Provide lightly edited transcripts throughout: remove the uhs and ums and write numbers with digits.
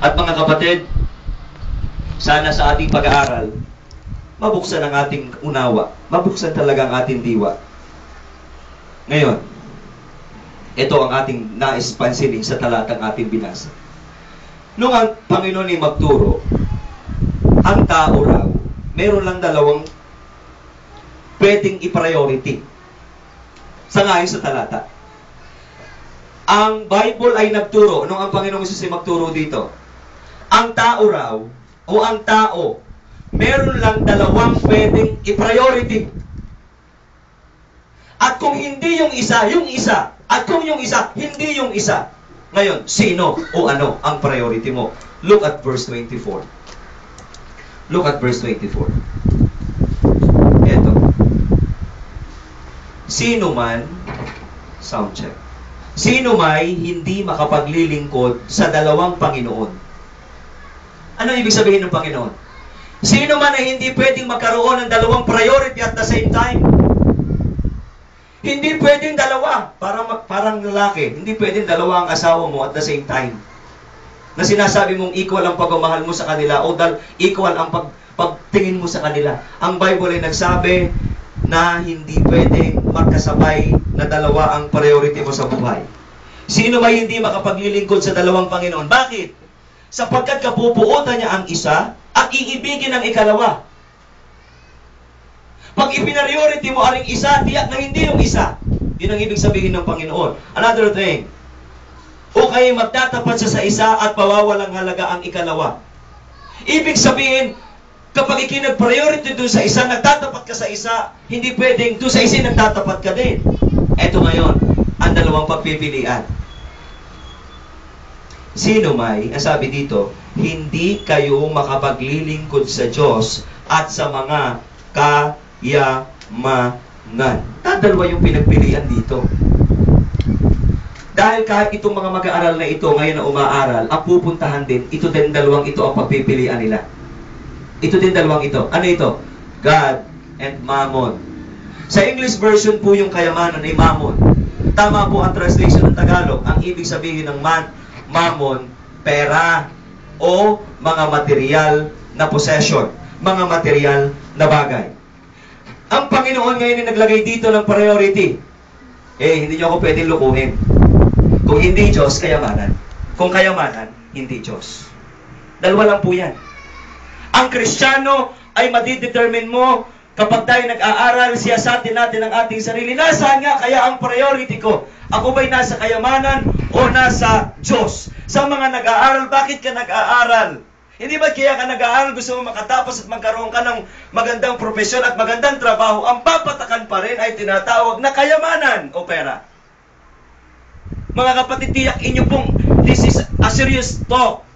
At mga kapatid, sana sa ating pag-aaral, mabuksan ang ating unawa. Mabuksan talaga ang ating diwa. Ngayon, ito ang ating nais pansinin sa talatang ating binasa. Nung ang Panginoon ay magturo, ang tao raw, meron lang dalawang pwedeng i-priority. Sangayon sa talata. Ang Bible ay nagturo, nung ang Panginoong Hesus ay magturo dito, ang tao raw, o ang tao, meron lang dalawang pwedeng i-priority. At kung hindi yung isa, yung isa. At kung yung isa, hindi yung isa. Ngayon, sino o ano ang priority mo? Look at verse 24. Look at verse 24. Eto. Sino man, sound check. Sino may hindi makapaglilingkod sa dalawang Panginoon? Ano ibig sabihin ng Panginoon? Sino man ay hindi pwedeng magkaroon ng dalawang priority at the same time? Hindi pwedeng dalawa, parang lalaki. Hindi pwedeng dalawa ang asawa mo at the same time. Na sinasabi mong equal ang pagmamahal mo sa kanila o equal ang pagtingin mo sa kanila. Ang Bible ay nagsabi na hindi pwedeng magkasabay na dalawa ang priority mo sa buhay. Sino may hindi makapaglilingkod sa dalawang Panginoon? Bakit? Sapagkat kapupuotan niya ang isa at iibigin ang ikalawa. Pag ipinariority mo aring isa, tiyak na hindi yung isa. Yun ang ibig sabihin ng Panginoon. Another thing, o kayo magtatapat siya sa isa at pawawalang halaga ang ikalawa. Ibig sabihin, kapag ikinag-priority doon sa isa, nagtatapat ka sa isa, hindi pwedeng doon sa isa nagtatapat ka din. Eto ngayon, ang dalawang pagpipilian. Sino may, ang sabi dito, hindi kayo makapaglilingkod sa Diyos at sa mga kayamanan. Dalawa yung pinagpilian dito. Dahil kahit itong mga mag-aaral na ito ngayon na umaaral, ang pupuntahan din, ito din dalawang ito ang pagpipilian nila. Ito din dalawang ito. Ano ito? God and Mammon. Sa English version po yung kayamanan ay Mammon. Tama po ang translation ng Tagalog. Ang ibig sabihin ng Mammon, pera o mga material na possession. Mga material na bagay. Ang Panginoon ngayon ay naglagay dito ng priority. Hindi nyo ako pwedeng lukuhin. Kung hindi Diyos, kayamanan. Kung kayamanan, hindi Diyos. Dalawa lang po yan. Ang Kristiyano ay madidetermine mo kapag tayo nag-aaral, siyasatin natin ang ating sarili. Nasaan nga kaya ang priority ko? Ako ba'y nasa kayamanan o nasa Diyos? Sa mga nag-aaral, bakit ka nag-aaral? Hindi ba kaya ka nag-aaral, gusto mo makatapos at magkaroon ka ng magandang profesyon at magandang trabaho? Ang papatakan pa rin ay tinatawag na kayamanan o pera. Mga kapatid, tiyak inyo pong, this is a serious talk.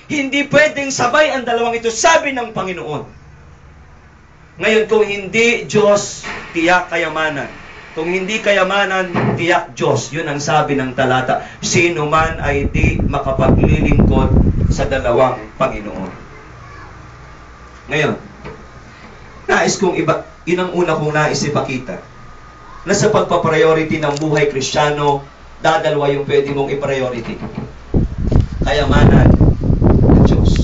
Hindi pwedeng sabay ang dalawang ito, sabi ng Panginoon. Ngayon, kung hindi Diyos, tiyak kayamanan. Kung hindi kayamanan, tiyak Diyos. Yun ang sabi ng talata. Sino man ay di makapaglilingkod sa dalawang Panginoon. Ngayon, nais kong yun ang una kong nais ipakita. Na sa pagpapriority ng buhay Kristiyano, dadalawa yung pwede mong i-priority. Kayamanan ng Diyos.